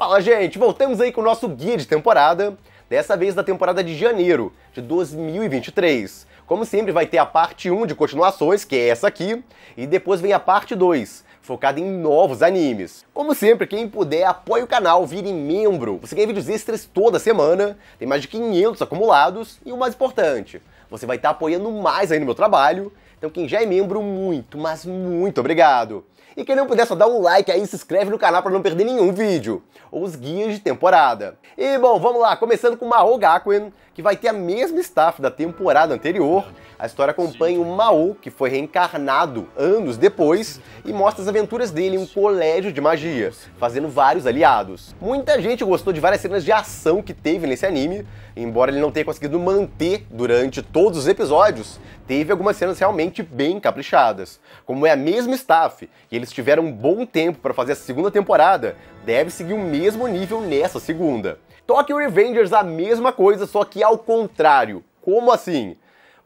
Fala, gente! Voltamos aí com o nosso guia de temporada, dessa vez da temporada de janeiro de 2023. Como sempre, vai ter a parte 1 de continuações, que é essa aqui, e depois vem a parte 2, focada em novos animes. Como sempre, quem puder, apoie o canal, vire membro. Você ganha vídeos extras toda semana, tem mais de 500 acumulados, e o mais importante, você vai estar apoiando mais aí no meu trabalho. Então quem já é membro, muito, mas muito obrigado. E quem não puder, só dá um like aí e se inscreve no canal para não perder nenhum vídeo, ou os guias de temporada. E bom, vamos lá, começando com Mao Gakuen, que vai ter a mesma staff da temporada anterior. A história acompanha o Mao, que foi reencarnado anos depois, e mostra as aventuras dele em um colégio de magia, fazendo vários aliados. Muita gente gostou de várias cenas de ação que teve nesse anime, embora ele não tenha conseguido manter durante todos os episódios, teve algumas cenas realmente bem caprichadas. Como é a mesma staff, e eles tiveram um bom tempo para fazer a segunda temporada, deve seguir o mesmo nível nessa segunda. Tokyo Revengers a mesma coisa, só que ao contrário. Como assim?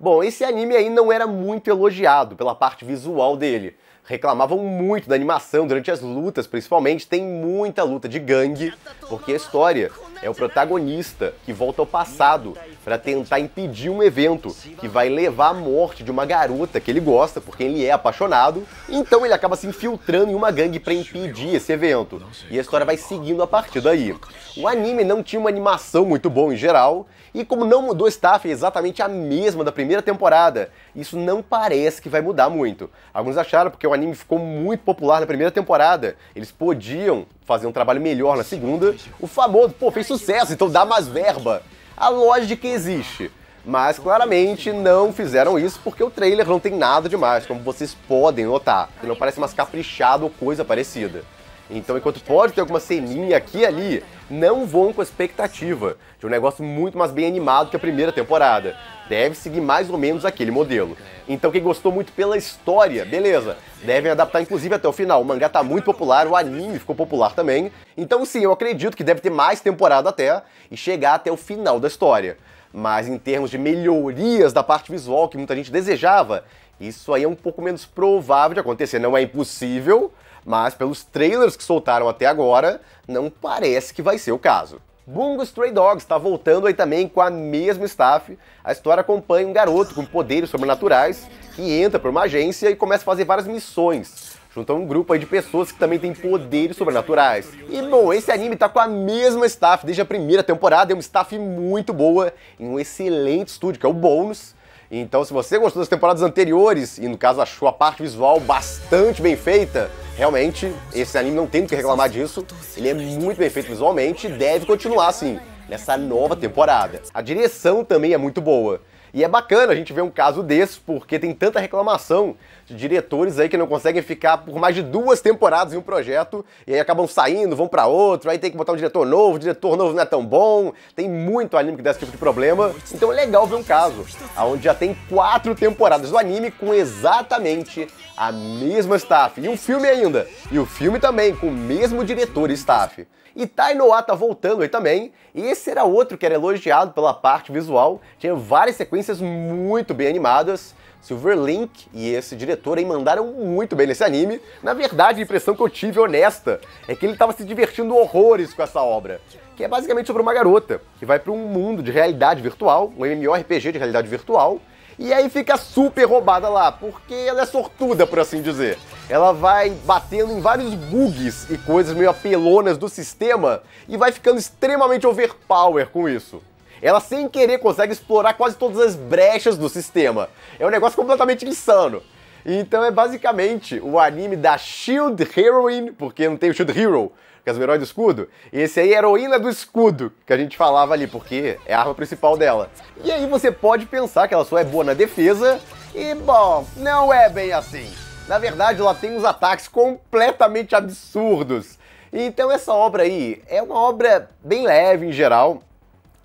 Bom, esse anime aí não era muito elogiado pela parte visual dele. Reclamavam muito da animação durante as lutas, principalmente. Tem muita luta de gangue, porque a história é o protagonista que volta ao passado para tentar impedir um evento que vai levar à morte de uma garota que ele gosta, porque ele é apaixonado. Então ele acaba se infiltrando em uma gangue para impedir esse evento. E a história vai seguindo a partir daí. O anime não tinha uma animação muito boa em geral, e como não mudou o staff, é exatamente a mesma da primeira temporada, isso não parece que vai mudar muito. Alguns acharam porque o anime ficou muito popular na primeira temporada, eles podiam fazer um trabalho melhor na segunda. O famoso, pô, fez sucesso, então dá mais verba. A lógica existe, mas claramente não fizeram isso porque o trailer não tem nada demais, como vocês podem notar. Não parece mais caprichado ou coisa parecida. Então, enquanto pode ter alguma ceninha aqui e ali, não vão com a expectativa de um negócio muito mais bem animado que a primeira temporada. Deve seguir mais ou menos aquele modelo. Então, quem gostou muito pela história, beleza, devem adaptar inclusive até o final. O mangá tá muito popular, o anime ficou popular também. Então, sim, eu acredito que deve ter mais temporada até e chegar até o final da história. Mas em termos de melhorias da parte visual que muita gente desejava, isso aí é um pouco menos provável de acontecer. Não é impossível, mas pelos trailers que soltaram até agora, não parece que vai ser o caso. Bungo Stray Dogs está voltando aí também com a mesma staff. A história acompanha um garoto com poderes sobrenaturais que entra para uma agência e começa a fazer várias missões, junto a um grupo aí de pessoas que também têm poderes sobrenaturais. E bom, esse anime tá com a mesma staff desde a primeira temporada, é uma staff muito boa, em um excelente estúdio, que é o Bonus. Então, se você gostou das temporadas anteriores, e no caso achou a parte visual bastante bem feita, realmente, esse anime não tem o que reclamar disso. Ele é muito bem feito visualmente e deve continuar assim, nessa nova temporada. A direção também é muito boa. E é bacana a gente ver um caso desse, porque tem tanta reclamação de diretores aí que não conseguem ficar por mais de 2 temporadas em um projeto, e aí acabam saindo, vão pra outro, aí tem que botar um diretor novo, o diretor novo não é tão bom, tem muito anime que dá esse tipo de problema. Então é legal ver um caso, onde já tem 4 temporadas do anime com exatamente a mesma staff, e um filme ainda, e o filme também com o mesmo diretor e staff. E Tai no A tá voltando aí também, e esse era outro que era elogiado pela parte visual, tinha várias sequências muito bem animadas. Silverlink e esse diretor aí mandaram muito bem nesse anime. Na verdade, a impressão que eu tive, honesta, é que ele estava se divertindo horrores com essa obra, que é basicamente sobre uma garota que vai para um mundo de realidade virtual, um MMORPG de realidade virtual, e aí fica super roubada lá, porque ela é sortuda, por assim dizer. Ela vai batendo em vários bugs e coisas meio apelonas do sistema e vai ficando extremamente overpower com isso. Ela, sem querer, consegue explorar quase todas as brechas do sistema. É um negócio completamente insano. Então é basicamente o anime da Shield Heroine, porque não tem o Shield Hero, que é o herói do escudo. E esse aí é a heroína do escudo, que a gente falava ali, porque é a arma principal dela. E aí você pode pensar que ela só é boa na defesa, e bom, não é bem assim. Na verdade, ela tem uns ataques completamente absurdos. Então essa obra aí é uma obra bem leve em geral.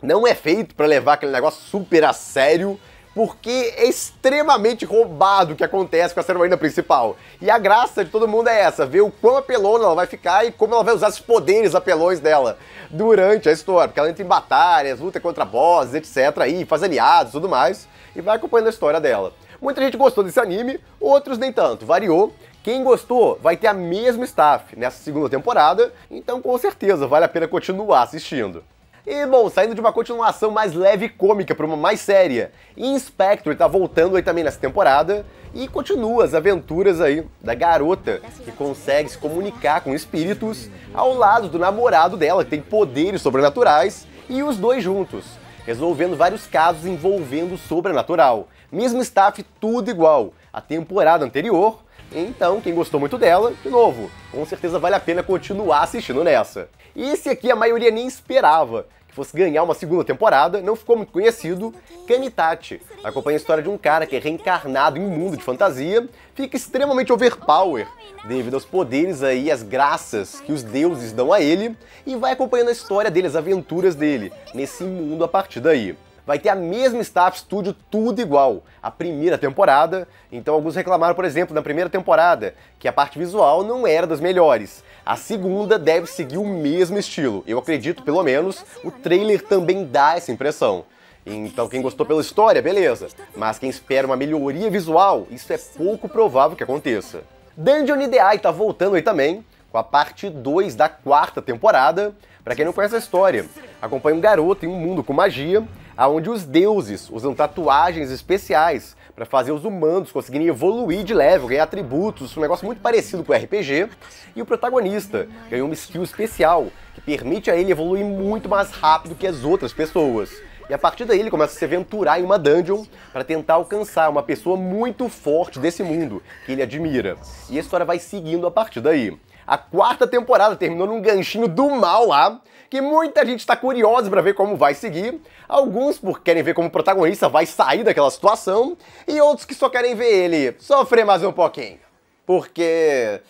Não é feito para levar aquele negócio super a sério, porque é extremamente roubado o que acontece com a heroína principal. E a graça de todo mundo é essa, ver o quão apelona ela vai ficar e como ela vai usar os poderes apelões dela durante a história, porque ela entra em batalhas, luta contra bosses, etc, aí faz aliados e tudo mais, e vai acompanhando a história dela. Muita gente gostou desse anime, outros nem tanto, variou. Quem gostou vai ter a mesma staff nessa segunda temporada, então com certeza vale a pena continuar assistindo. E bom, saindo de uma continuação mais leve e cômica para uma mais séria, Inspector tá voltando aí também nessa temporada e continua as aventuras aí da garota que consegue se comunicar com espíritos ao lado do namorado dela, que tem poderes sobrenaturais, e os dois juntos, resolvendo vários casos envolvendo o sobrenatural. Mesmo staff, tudo igual à temporada anterior. Então, quem gostou muito dela, de novo, com certeza vale a pena continuar assistindo nessa. E esse aqui a maioria nem esperava que fosse ganhar uma segunda temporada, não ficou muito conhecido. Kanitachi acompanha a história de um cara que é reencarnado em um mundo de fantasia, fica extremamente overpower devido aos poderes aí, as graças que os deuses dão a ele, e vai acompanhando a história dele, as aventuras dele nesse mundo a partir daí. Vai ter a mesma staff, estúdio, tudo igual à primeira temporada. Então alguns reclamaram, por exemplo, na primeira temporada, que a parte visual não era das melhores. A segunda deve seguir o mesmo estilo. Eu acredito, pelo menos, o trailer também dá essa impressão. Então quem gostou pela história, beleza. Mas quem espera uma melhoria visual, isso é pouco provável que aconteça. Dungeon Ideai tá voltando aí também, com a parte 2 da quarta temporada. Pra quem não conhece a história, acompanha um garoto em um mundo com magia, onde os deuses usam tatuagens especiais para fazer os humanos conseguirem evoluir de level, ganhar atributos, um negócio muito parecido com o RPG. E o protagonista ganhou uma skill especial que permite a ele evoluir muito mais rápido que as outras pessoas. E a partir daí ele começa a se aventurar em uma dungeon para tentar alcançar uma pessoa muito forte desse mundo, que ele admira. E a história vai seguindo a partir daí. A quarta temporada terminou num ganchinho do mal lá, que muita gente está curiosa para ver como vai seguir. Alguns porque querem ver como o protagonista vai sair daquela situação, e outros que só querem ver ele sofrer mais um pouquinho. Porque,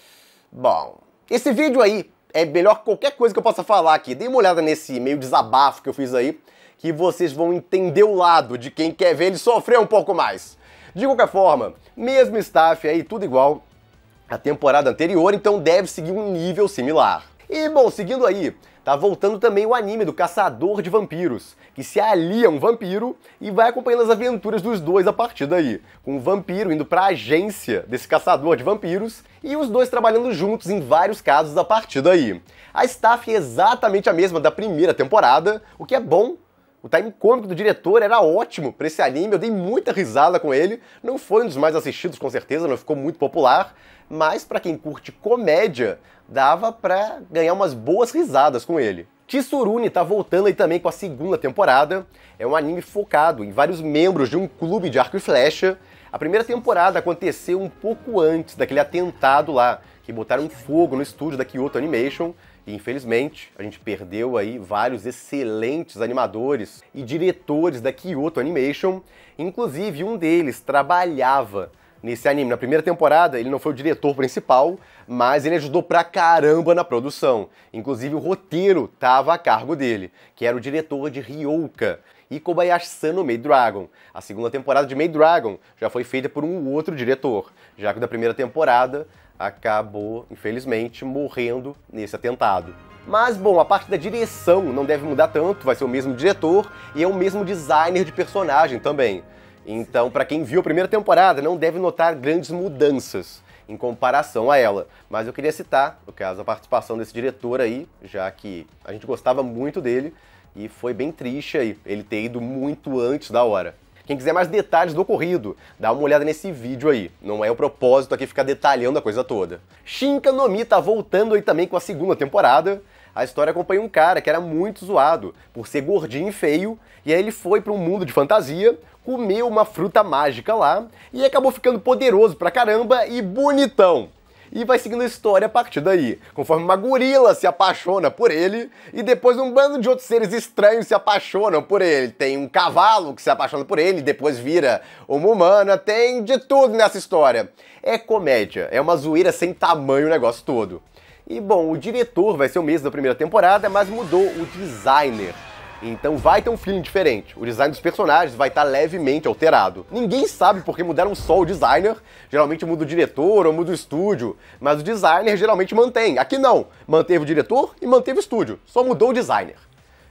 bom, esse vídeo aí é melhor que qualquer coisa que eu possa falar aqui. Dê uma olhada nesse meio desabafo que eu fiz aí, que vocês vão entender o lado de quem quer ver ele sofrer um pouco mais. De qualquer forma, mesmo staff aí, tudo igual a temporada anterior, então deve seguir um nível similar. E bom, seguindo aí, tá voltando também o anime do Caçador de Vampiros, que se alia a um vampiro e vai acompanhando as aventuras dos dois a partir daí, com o vampiro indo pra agência desse caçador de vampiros e os dois trabalhando juntos em vários casos a partir daí. A staff é exatamente a mesma da primeira temporada, o que é bom. O time cômico do diretor era ótimo pra esse anime, eu dei muita risada com ele. Não foi um dos mais assistidos, com certeza, não ficou muito popular, mas pra quem curte comédia, dava pra ganhar umas boas risadas com ele. Tsurune tá voltando aí também com a segunda temporada. É um anime focado em vários membros de um clube de arco e flecha. A primeira temporada aconteceu um pouco antes daquele atentado lá, que botaram fogo no estúdio da Kyoto Animation. E infelizmente, a gente perdeu aí vários excelentes animadores e diretores da Kyoto Animation. Inclusive, um deles trabalhava nesse anime. Na primeira temporada, ele não foi o diretor principal, mas ele ajudou pra caramba na produção. Inclusive, o roteiro estava a cargo dele, que era o diretor de Ryouka e Kobayashi-san no Maid Dragon. A segunda temporada de Maid Dragon já foi feita por um outro diretor, já que o da primeira temporada acabou, infelizmente, morrendo nesse atentado. Mas, bom, a parte da direção não deve mudar tanto, vai ser o mesmo diretor e é o mesmo designer de personagem também. Então, pra quem viu a primeira temporada, não deve notar grandes mudanças em comparação a ela. Mas eu queria citar, no caso, a participação desse diretor aí, já que a gente gostava muito dele e foi bem triste aí ele ter ido muito antes da hora. Quem quiser mais detalhes do ocorrido, dá uma olhada nesse vídeo aí. Não é o propósito aqui ficar detalhando a coisa toda. Shinka no Mi tá voltando aí também com a segunda temporada. A história acompanha um cara que era muito zoado por ser gordinho e feio, e aí ele foi para um mundo de fantasia, comeu uma fruta mágica lá, e acabou ficando poderoso pra caramba e bonitão. E vai seguindo a história a partir daí, conforme uma gorila se apaixona por ele, e depois um bando de outros seres estranhos se apaixonam por ele. Tem um cavalo que se apaixona por ele, depois vira uma humana, tem de tudo nessa história. É comédia, é uma zoeira sem tamanho o negócio todo. E bom, o diretor vai ser o mesmo da primeira temporada, mas mudou o designer. Então vai ter um feeling diferente. O design dos personagens vai estar levemente alterado. Ninguém sabe por que mudaram só o designer. Geralmente muda o diretor ou muda o estúdio. Mas o designer geralmente mantém. Aqui não. Manteve o diretor e manteve o estúdio. Só mudou o designer.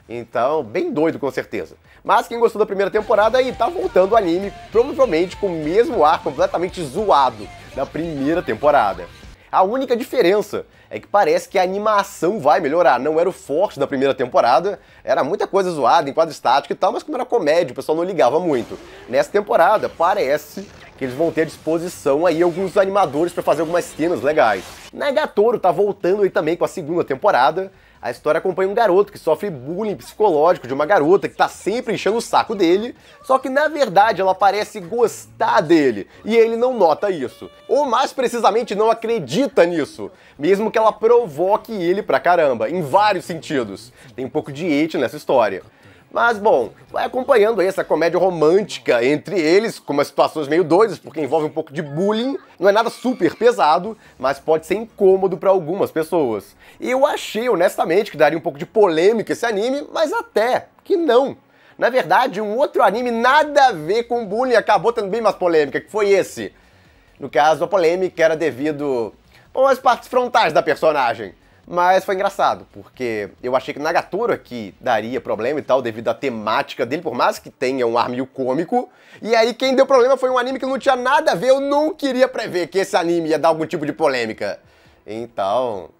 Então, bem doido com certeza. Mas quem gostou da primeira temporada aí tá voltando o anime, provavelmente com o mesmo ar completamente zoado da primeira temporada. A única diferença é que parece que a animação vai melhorar. Não era o forte da primeira temporada, era muita coisa zoada, em quadro estático e tal, mas como era comédia, o pessoal não ligava muito. Nessa temporada, parece que eles vão ter à disposição aí alguns animadores para fazer algumas cenas legais. Nagatoro tá voltando aí também com a segunda temporada. A história acompanha um garoto que sofre bullying psicológico de uma garota que tá sempre enchendo o saco dele, só que na verdade ela parece gostar dele, e ele não nota isso. Ou mais precisamente não acredita nisso, mesmo que ela provoque ele pra caramba, em vários sentidos. Tem um pouco de hate nessa história. Mas, bom, vai acompanhando aí essa comédia romântica entre eles, com umas situações meio doidas, porque envolve um pouco de bullying. Não é nada super pesado, mas pode ser incômodo para algumas pessoas. E eu achei, honestamente, que daria um pouco de polêmica esse anime, mas até que não. Na verdade, um outro anime nada a ver com bullying acabou tendo bem mais polêmica, que foi esse. No caso, a polêmica era devido às partes frontais da personagem. Mas foi engraçado, porque eu achei que Nagatoro aqui daria problema e tal, devido à temática dele, por mais que tenha um ar meio cômico. E aí quem deu problema foi um anime que não tinha nada a ver, eu não queria prever que esse anime ia dar algum tipo de polêmica. Então,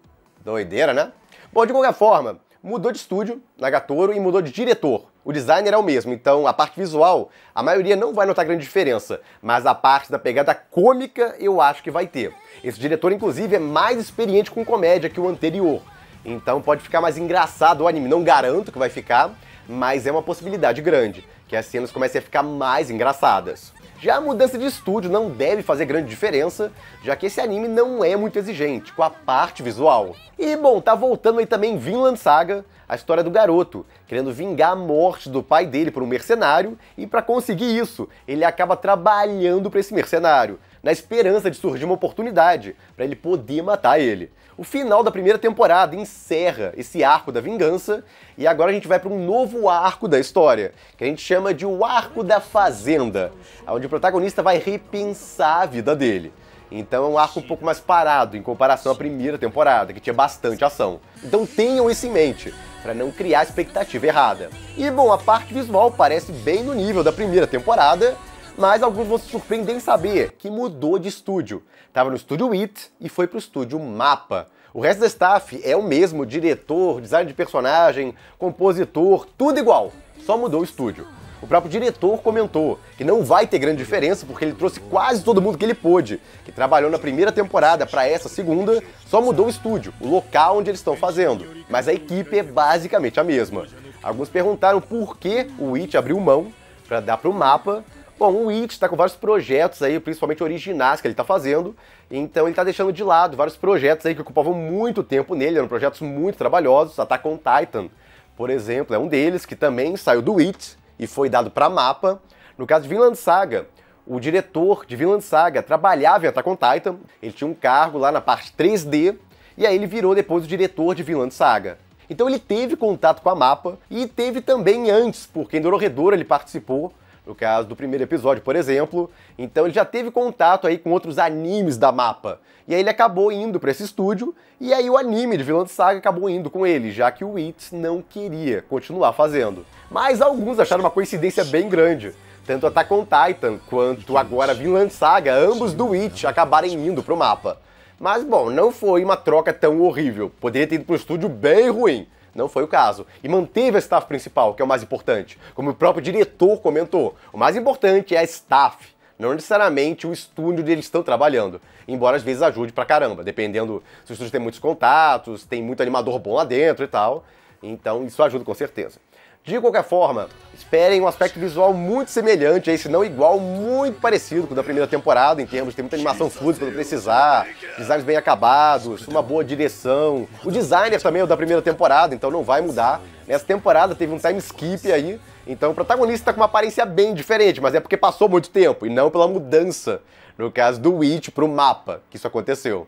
doideira, né? Bom, de qualquer forma, mudou de estúdio, Nagatoro, e mudou de diretor. O designer é o mesmo, então a parte visual, a maioria não vai notar grande diferença, mas a parte da pegada cômica eu acho que vai ter. Esse diretor, inclusive, é mais experiente com comédia que o anterior, então pode ficar mais engraçado o anime. Não garanto que vai ficar, mas é uma possibilidade grande, que as cenas comecem a ficar mais engraçadas. Já a mudança de estúdio não deve fazer grande diferença, já que esse anime não é muito exigente com a parte visual. E bom, tá voltando aí também Vinland Saga, a história do garoto, querendo vingar a morte do pai dele por um mercenário, e para conseguir isso, ele acaba trabalhando para esse mercenário, na esperança de surgir uma oportunidade para ele poder matar ele. O final da primeira temporada encerra esse arco da vingança, e agora a gente vai para um novo arco da história, que a gente chama de o Arco da Fazenda, onde o protagonista vai repensar a vida dele. Então é um arco um pouco mais parado em comparação à primeira temporada, que tinha bastante ação. Então tenham isso em mente, para não criar expectativa errada. E bom, a parte visual parece bem no nível da primeira temporada, mas alguns vão se surpreender em saber que mudou de estúdio. Tava no estúdio It e foi pro estúdio Mapa. O resto da staff é o mesmo, diretor, design de personagem, compositor, tudo igual, só mudou o estúdio. O próprio diretor comentou que não vai ter grande diferença porque ele trouxe quase todo mundo que ele pôde, que trabalhou na primeira temporada para essa segunda, só mudou o estúdio, o local onde eles estão fazendo, mas a equipe é basicamente a mesma. Alguns perguntaram por que o It abriu mão para dar para o Mapa. Bom, o It está com vários projetos aí, principalmente originais que ele está fazendo, então ele está deixando de lado vários projetos aí que ocupavam muito tempo nele, eram projetos muito trabalhosos. Attack on Titan, por exemplo, é um deles, que também saiu do It e foi dado para Mapa. No caso de Vinland Saga, o diretor de Vinland Saga trabalhava em Attack on Titan, ele tinha um cargo lá na parte 3D, e aí ele virou depois o diretor de Vinland Saga. Então ele teve contato com a Mapa, e teve também antes, porque em Dorohedoro ele participou, no caso do primeiro episódio, por exemplo. Então ele já teve contato aí com outros animes da Mapa. E aí ele acabou indo para esse estúdio, e aí o anime de Vinland Saga acabou indo com ele, já que o It não queria continuar fazendo. Mas alguns acharam uma coincidência bem grande. Tanto Attack on Titan quanto agora Vinland Saga, ambos do It, acabarem indo pro Mapa. Mas bom, não foi uma troca tão horrível. Poderia ter ido pro estúdio bem ruim. Não foi o caso. E manteve a staff principal, que é o mais importante. Como o próprio diretor comentou, o mais importante é a staff, não necessariamente o estúdio onde eles estão trabalhando. Embora às vezes ajude pra caramba, dependendo se o estúdio tem muitos contatos, tem muito animador bom lá dentro e tal. Então isso ajuda com certeza. De qualquer forma, esperem um aspecto visual muito semelhante, se não igual, muito parecido com o da primeira temporada, em termos de ter muita animação fluida quando precisar, designs bem acabados, uma boa direção. O designer também é o da primeira temporada, então não vai mudar. Nessa temporada teve um time skip aí, então o protagonista tá com uma aparência bem diferente, mas é porque passou muito tempo, e não pela mudança, no caso do It pro Mapa, que isso aconteceu.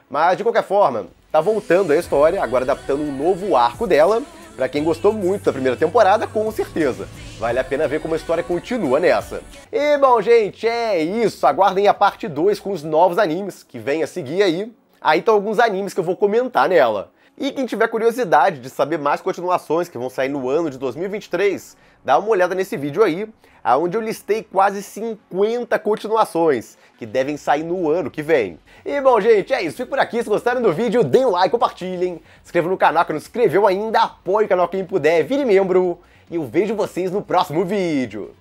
Mas, de qualquer forma, tá voltando a história, agora adaptando um novo arco dela. Pra quem gostou muito da primeira temporada, com certeza. Vale a pena ver como a história continua nessa. E, bom, gente, é isso. Aguardem a parte 2 com os novos animes que vem a seguir aí. Aí estão alguns animes que eu vou comentar nela. E quem tiver curiosidade de saber mais continuações que vão sair no ano de 2023, dá uma olhada nesse vídeo aí, onde eu listei quase 50 continuações que devem sair no ano que vem. E bom, gente, é isso. Fique por aqui. Se gostaram do vídeo, deem um like, compartilhem, se inscrevam no canal que não se inscreveu ainda, apoie o canal quem puder, vire membro, e eu vejo vocês no próximo vídeo.